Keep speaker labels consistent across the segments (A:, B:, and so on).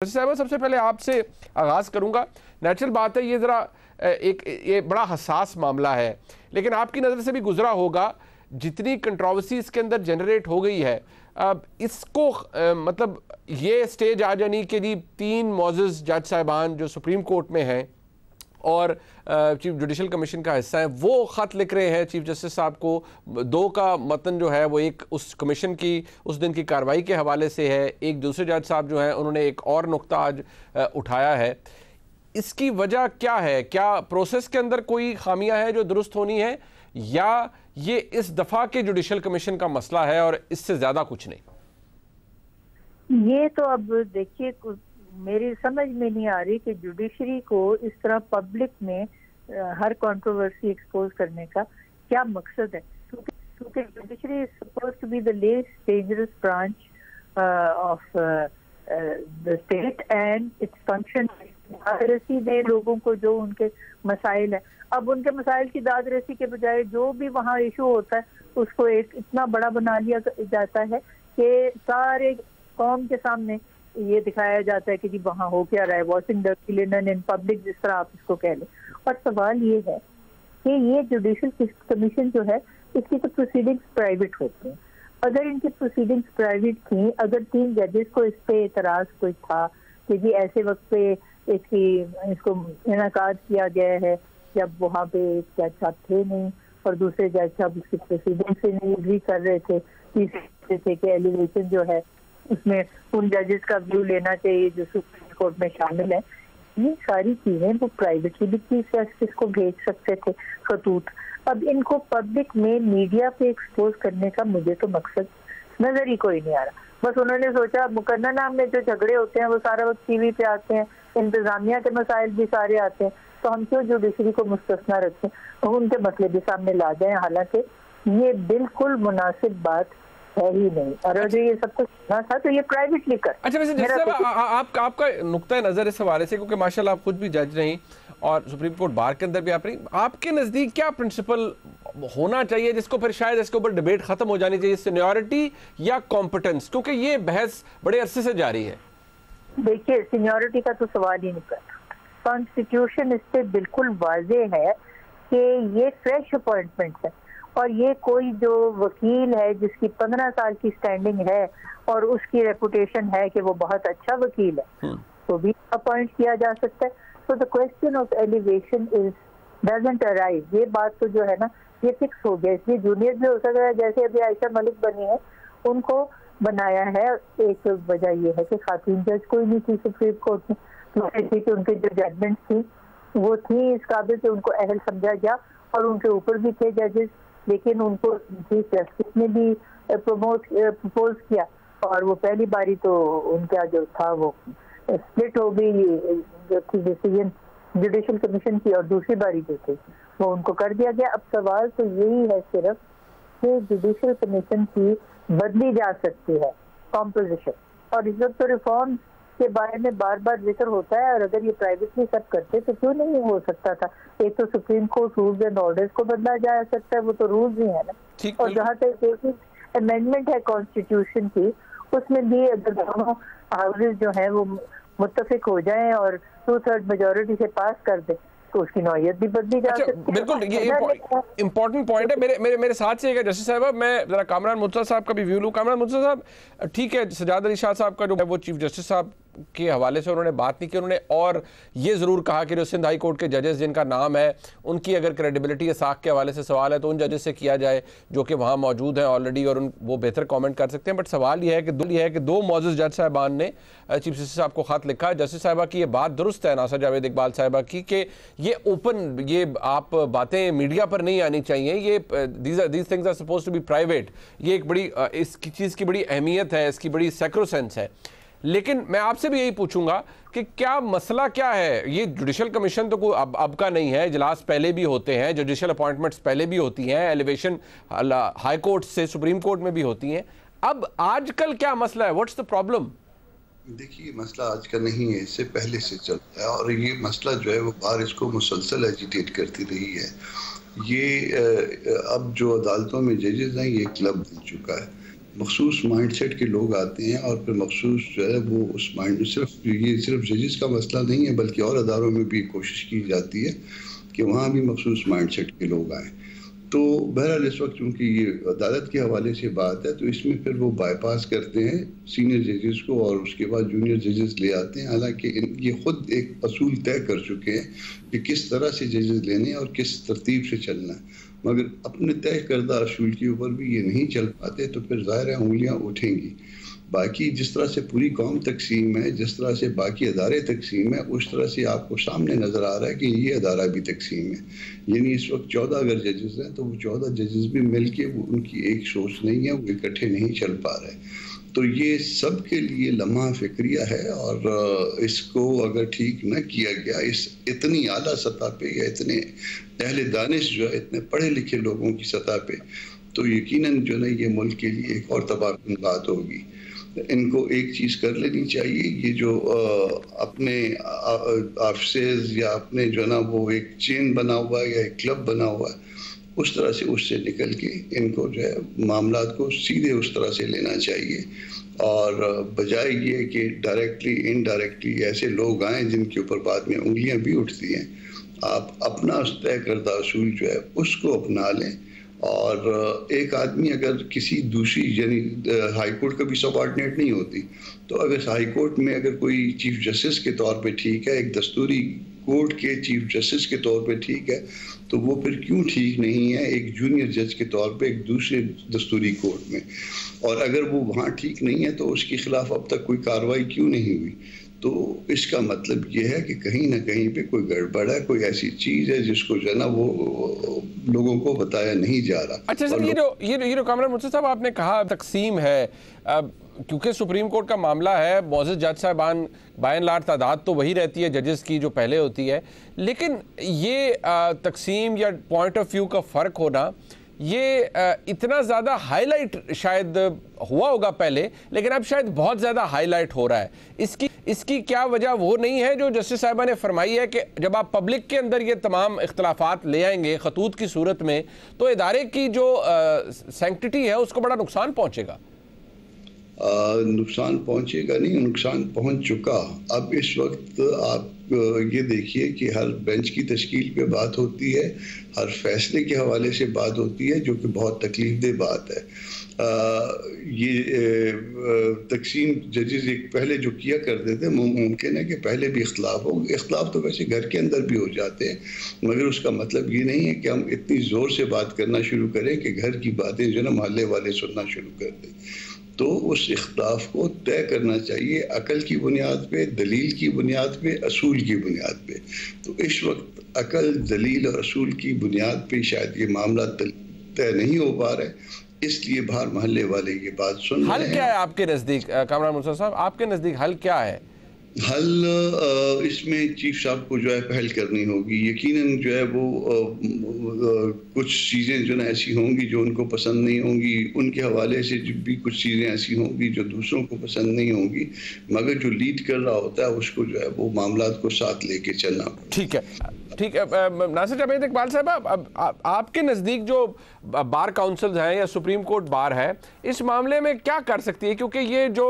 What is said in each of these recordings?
A: साहब सबसे पहले आपसे आगाज़ करूंगा। नेचुरल बात है, ये ज़रा ये बड़ा हसास मामला है, लेकिन आपकी नज़र से भी गुजरा होगा जितनी कंट्रोवर्सी इसके अंदर जनरेट हो गई है। अब इसको मतलब ये स्टेज आ जानी कि जी 3 मोअज़्ज़ज़ जज साहिबान जो सुप्रीम कोर्ट में हैं और चीफ जुडिशल कमीशन का हिस्सा है, वो ख़त लिख रहे हैं चीफ जस्टिस साहब को। 2 का मतन जो है वो एक उस कमीशन की उस दिन की कार्रवाई के हवाले से है, एक दूसरे जज साहब जो हैं उन्होंने एक और नुक्ता आज उठाया है। इसकी वजह क्या है? क्या प्रोसेस के अंदर कोई खामियां हैं जो दुरुस्त होनी है, या ये इस दफ़ा के जुडिशल कमीशन का मसला है और इससे ज़्यादा कुछ नहीं?
B: ये तो अब देखिए, मेरी समझ में नहीं आ रही कि जुडिशरी को इस तरह पब्लिक में हर कंट्रोवर्सी एक्सपोज करने का क्या मकसद है। क्योंकि judiciary is supposed to be the least dangerous branch of the state and its function दाद-रसी दे लोगों को जो उनके मसाइल है। अब उनके मसाइल की दाद-रसी के बजाय जो भी वहाँ इशू होता है उसको एक इतना बड़ा बना लिया जाता है कि सारे कौम के सामने ये दिखाया जाता है कि जी वहाँ हो क्या रहा है, washing the linen in public, जिस तरह आप इसको कह लें। और सवाल ये है कि ये जुडिशल कमीशन जो है इसकी तो प्रोसीडिंग्स प्राइवेट होती हैं। अगर इनकी प्रोसीडिंग्स प्राइवेट थी, अगर 3 जजेस को इस पे एतराज कोई था कि जी ऐसे वक्त पे इसको इनकाद किया गया है जब वहाँ पे एक जज साहब थे नहीं और दूसरे जज साहब उसकी प्रोसीडिंग से नहीं एग्री कर रहे थे, तीसरे थे कि एलिवेशन जो है उसमें उन जजेस का व्यू लेना चाहिए जो सुप्रीम कोर्ट में शामिल है। ये सारी चीजें वो प्राइवेटली भी चीफ जस्टिस को भेज सकते थे खतूत। अब इनको पब्लिक में मीडिया पे एक्सपोज करने का मुझे तो मकसद नजर ही कोई नहीं आ रहा। बस उन्होंने सोचा मुकन्ना नाम में जो झगड़े होते हैं वो सारा वक्त टीवी पे आते हैं, इंतजामिया के मसाइल भी सारे आते हैं, तो हम क्यों जुडिशरी को मुस्तस्ना रखें और उनके मसले भी सामने ला जाएं। हालांकि ये बिल्कुल मुनासिब बात है ही नहीं, और अगर ये सब कुछ ना था तो ये प्राइवेटली कर।
A: अच्छा, वैसे जैसे आपका नुक्ता नजर इस हवाले से, क्योंकि माशाल्लाह आप खुद भी जज रही और सुप्रीम कोर्ट बार के अंदर भी आप रही, आपके नजदीक क्या प्रिंसिपल होना चाहिए जिसको फिर शायद इसके ऊपर डिबेट खत्म हो जानी चाहिए, सीनियरिटी या कॉम्पिटेंस? क्योंकि ये बहस बड़े अरसे से जारी है।
B: देखिए, सीनियरिटी का तो सवाल ही नहीं करता। कॉन्स्टिट्यूशन इस पे बिल्कुल वाज़ेह है कि ये फ्रेश अपॉइंटमेंट है और ये कोई जो वकील है जिसकी 15 साल की स्टैंडिंग है और उसकी रेपुटेशन है कि वो बहुत अच्छा वकील है तो भी अपॉइंट किया जा सकता है। So the question of elevation is doesn't arise. ये बात तो जो है ना ये फिक्स हो गया। इसलिए जूनियर भी हो सकता है, जैसे अभी आयशा मलिक बनी है उनको बनाया है। एक वजह ये है कि खातून जज कोई नहीं थी सुप्रीम कोर्ट में, दूसरी थी उनकी जो जजमेंट थी वो थी इस काबिल से उनको अहल समझा गया और उनके ऊपर भी थे जजेस, लेकिन उनको चीफ जस्टिस ने भी प्रपोज किया और वो पहली बारी तो उनका जो था वो स्प्लिट हो गई, जो थी डिसीजन जुडिशल कमीशन की, और दूसरी बारी जो थी वो उनको कर दिया गया। अब सवाल तो यही है सिर्फ कि जुडिशल कमीशन की बदली जा सकती है कॉम्पोजिशन, और इस वक्त तो रिफॉर्म के बारे में बार बार जिक्र होता है, और अगर ये प्राइवेटली सब करते तो क्यों नहीं हो सकता था। एक तो supreme court rules and orders को बदला जा सकता है, वो तो रूल्स ही है ना। और जहाँ तक अमेंडमेंट है कॉन्स्टिट्यूशन की, उसमें भी अगर दोनों हाउसेज जो है वो मुत्तफिक हो जाएं और 2/3 मेजोरिटी से पास कर दे तो उसकी नौयत भी बदली जा सकती है।
A: बिल्कुल, ये इंपॉर्टेंट पॉइंट है। मेरे साथ से एक जस्टिस साहब, मैं जरा कामरान मुर्तज़ा साहब का भी व्यू लूँ। कामरान मुर्तज़ा साहब, ठीक है, सजाद अली शाह साहब का जो है वो चीफ जस्टिस साहब के हवाले से उन्होंने बात नहीं की। उन्होंने और ये ज़रूर कहा कि जो सिंध हाई कोर्ट के जजेस जिनका नाम है उनकी अगर क्रेडिबिलिटी या साख के हवाले से सवाल है तो उन जजेस से किया जाए जो कि वहाँ मौजूद हैं ऑलरेडी, और वो बेहतर कमेंट कर सकते हैं। बट सवाल ये है कि 2 मोअज़्ज़ज़ जज साहिबान ने चीफ जस्टिस साहब को ख़त लिखा है। जस्टिस साहिबा की ये बात दुरुस्त है, नासिर जावेद इकबाल साहिबा की, कि ये ओपन, ये आप बातें मीडिया पर नहीं आनी चाहिए, ये these things are suppose to be private. ये एक बड़ी इसकी चीज़ की बड़ी अहमियत है, इसकी बड़ी सैक्रोसेंस है। लेकिन मैं आपसे भी यही पूछूंगा कि क्या मसला क्या है? ये जुडिशल कमीशन तो कोई अब का नहीं है, इजलास पहले भी होते हैं, जुडिशल अपॉइंटमेंट्स पहले भी होती हैं, एलिवेशन हाई कोर्ट से सुप्रीम कोर्ट में भी होती हैं। अब आजकल क्या मसला है? What's the problem?
C: देखिए, मसला आज का नहीं है, इससे पहले से चलता है, और ये मसला जो है वो बार इसको मुसलसल एजिटेट करती रही है। ये अब जो अदालतों में जजेस हैं ये क्लब बन चुका है। मखसूस माइंडसेट के लोग आते हैं और फिर मखसूस जो है वो उस माइंड में सिर्फ जजेस का मसला नहीं है, बल्कि और अदारों में भी कोशिश की जाती है कि वहाँ भी मखसूस माइंडसेट के लोग आएँ। तो बहरहाल इस वक्त चूँकि ये अदालत के हवाले से बात है, तो इसमें फिर वो बाईपास करते हैं सीनियर जजेस को और उसके बाद जूनियर जजेस ले आते हैं। हालांकि ये खुद एक असूल तय कर चुके हैं कि किस तरह से जजेस लेने और किस तरतीब से चलना है, मगर अपने तय करदा असूल के ऊपर भी ये नहीं चल पाते, तो फिर ज़ाहिर है उंगलियाँ उठेंगी। बाकी जिस तरह से पूरी कौम तकसीम है, जिस तरह से बाकी अदारे तकसीम है, उस तरह से आपको सामने नज़र आ रहा है कि ये अदारा भी तकसीम है। यानी इस वक्त 14 अगर जजेस हैं तो वो 14 जजेस भी मिल के वो उनकी एक सोच नहीं है, वो इकट्ठे नहीं चल पा रहे। तो ये सब के लिए लम्हा फिक्रिया है और इसको अगर ठीक न किया गया इस इतनी आला सतह पे या इतने अहले दानिश जो है इतने पढ़े लिखे लोगों की सतह पे, तो यकीनन जो है ये मुल्क के लिए एक और तबाहकुन बात होगी। इनको एक चीज़ कर लेनी चाहिए, ये जो अपने ऑफिसेज या अपने जो है ना वो एक चेन बना हुआ है या एक क्लब बना हुआ है, उस तरह से उससे निकल के इनको जो है मामलात को सीधे उस तरह से लेना चाहिए और बजाय ये कि डायरेक्टली इनडायरेक्टली ऐसे लोग आएँ जिनके ऊपर बाद में उंगलियां भी उठती हैं। आप अपना तय करदा असूल जो है उसको अपना लें और एक आदमी अगर किसी दूसरी यानी हाई कोर्ट कभी सबऑर्डिनेट नहीं होती, तो अगर हाई कोर्ट में अगर कोई चीफ जस्टिस के तौर पे ठीक है, एक दस्तूरी कोर्ट के चीफ जस्टिस के तौर पे ठीक है, तो वो फिर क्यों ठीक नहीं है एक जूनियर जज के तौर पे एक दूसरे दस्तूरी कोर्ट में? और अगर वो वहाँ ठीक नहीं है तो उसके खिलाफ अब तक कोई कार्रवाई क्यों नहीं हुई? तो इसका मतलब ये है कि कहीं ना कहीं पे कोई गड़बड़ है, कोई ऐसी चीज़ है जिसको जो है ना वो लोगों को बताया नहीं जा रहा।
A: अच्छा सर, ये जो कामरान मुर्तज़ा साहब आपने कहा तकसीम है, क्योंकि सुप्रीम कोर्ट का मामला है, मौजूद जज साहबान बाय एंड लार्ज तादाद तो वही रहती है जजेस की जो पहले होती है, लेकिन ये तकसीम या पॉइंट ऑफ व्यू का फ़र्क होना ये इतना ज़्यादा हाईलाइट शायद हुआ होगा पहले, लेकिन अब शायद बहुत ज़्यादा हाईलाइट हो रहा है। इसकी क्या वजह वो नहीं है जो जस्टिस साहिबा ने फरमाई है कि जब आप पब्लिक के अंदर ये तमाम इख्तलाफात ले आएंगे खतूत की सूरत में, तो इदारे की जो सैंक्टिटी है उसको बड़ा नुकसान पहुँचेगा?
C: नुकसान पहुंचेगा नहीं, नुकसान पहुंच चुका। अब इस वक्त आप ये देखिए कि हर बेंच की तश्कील पे बात होती है, हर फैसले के हवाले से बात होती है, जो कि बहुत तकलीफदेह बात है। ये तकसीम जजेस एक पहले जो किया करते थे, मुमकिन है कि पहले भी इख्तलाफ हो, इख्तलाफ तो वैसे घर के अंदर भी हो जाते हैं, मगर उसका मतलब ये नहीं है कि हम इतनी ज़ोर से बात करना शुरू करें कि घर की बातें जो ना मोहल्ले वाले सुनना शुरू कर दें। तो उस इख्तलाफ को तय करना चाहिए अकल की बुनियाद पे, दलील की बुनियाद पे, असूल की बुनियाद पे। तो इस वक्त अकल, दलील और असूल की बुनियाद पे शायद ये मामला तय नहीं हो पा रहा है, इसलिए बाहर मोहल्ले वाले ये बात सुन रहे हैं।
A: हल क्या है आपके नज़दीक कामरान मुर्तज़ा साहब, आपके नज़दीक हल क्या है?
C: हल इसमें चीफ साहब को जो है पहल करनी होगी। यकीनन जो है वो कुछ चीज़ें जो ना ऐसी होंगी जो उनको पसंद नहीं होंगी, उनके हवाले से भी कुछ चीज़ें ऐसी होंगी जो दूसरों को पसंद नहीं होंगी, मगर जो लीड कर रहा होता है उसको जो है वो मामलात को साथ लेके चलना।
A: ठीक है, ठीक है। नासिर जावेद इकबाल साहब, आपके नज़दीक जो बार काउंसिल हैं या सुप्रीम कोर्ट बार है, इस मामले में क्या कर सकती है? क्योंकि ये जो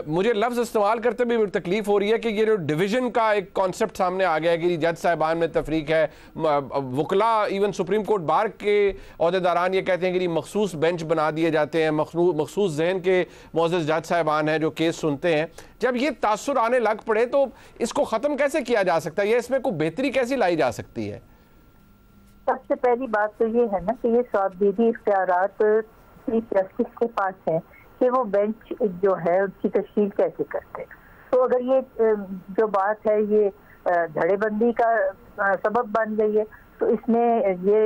A: मुझे लफ्ज़ इस्तेमाल करते भी तकलीफ हो रही है कि ये जो डिवीज़न का एक कॉन्सेप्ट सामने आ गया है कि जज साहिबान में तफरीक है, वकला इवन सुप्रीम कोर्ट बार के अहदेदारान ये कहते हैं कि मखसूस बेंच बना दिए जाते हैं, मखसूस जहन के मोअज़्ज़ज़ जज साहिबान हैं जो केस सुनते हैं। जब ये तासुर आने लग पड़े तो इसको ख़त्म कैसे किया जा सकता है, या इसमें कोई बेहतरी कैसी लाई जा सकती है?
B: सबसे पहली बात तो ये है ना कि ये सवाबदीदी इख्तियारात चीफ जस्टिस के पास है कि वो बेंच जो है उसकी तश्कील कैसे करते हैं। तो अगर ये जो बात है ये धड़ेबंदी का सबब बन गई है, तो इसमें ये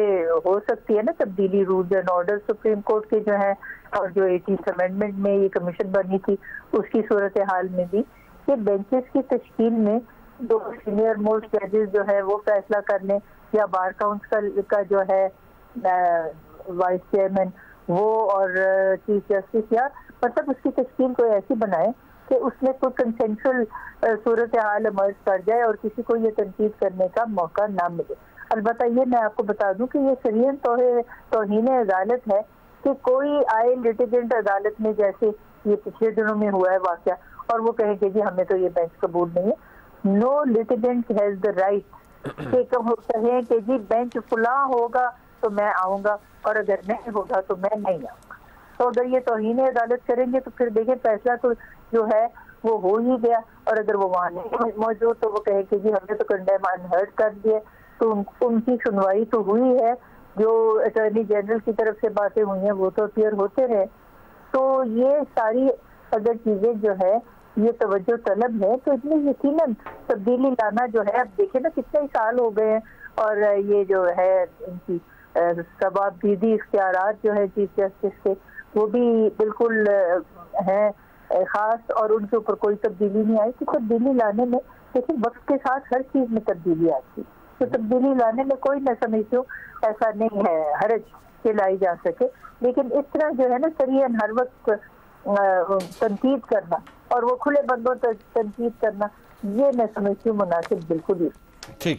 B: हो सकती है ना तब्दीली, rules and order supreme court के जो है, और जो 18th अमेंडमेंट में ये कमीशन बनी थी उसकी सूरत हाल में भी कि बेंचेस की तश्कील में दो सीनियर मोस्ट जजेस जो है वो फैसला कर लें, या बार काउंसिल का जो है वाइस चेयरमैन वो और चीफ जस्टिस, या मतलब उसकी तश्कील कोई ऐसी बनाए कि उसमें कोई कंसेंशुअल सूरत हाल इमर्ज कर जाए और किसी को ये तनकीद करने का मौका ना मिले। अलबत्ता ये मैं आपको बता दूं कि ये शरीयन तौहीन अदालत है कि कोई आए लिटिगेंट अदालत में, जैसे ये पिछले दिनों में हुआ है वाकया, और वो कहे कि जी हमें तो ये बेंच कबूल नहीं है। No litigant has the right कि कहें कि जी बेंच फुला होगा तो मैं आऊंगा और अगर नहीं होगा तो मैं नहीं आऊंगा। तो अगर ये तौहीन अदालत करेंगे तो फिर देखें फैसला तो जो है वो हो ही गया, और अगर वो वहाँ नहीं मौजूद तो वो कहे कि जी हमने तो कंडेम अनहर्ड कर दिया। तो उनकी सुनवाई तो हुई है, जो अटॉर्नी जनरल की तरफ से बातें हुई हैं वो तो क्लियर होते रहे। तो ये सारी अगर चीजें जो है ये तवज्जो तलब है तो इसमें यकीनन तब्दीली लाना जो है, अब देखे ना कितने साल हो गए हैं, और ये जो है इनकी सवाबदीदी इख्तियारात जो है चीफ जस्टिस के वो भी बिल्कुल हैं खास, और उनके ऊपर कोई तब्दीली नहीं आई। तो तब्दीली लाने में, लेकिन वक्त के साथ हर चीज में तब्दीली आती, तो तब्दीली लाने में कोई न समझो ऐसा नहीं है हरज के लाई जा सके। लेकिन इस तरह जो है ना सरियन हर वक्त तनकीद करना और वो खुले बंदों तक तनकीद करना, ये मैं समझती हूँ मुनासिब बिल्कुल ही।
A: ठीक।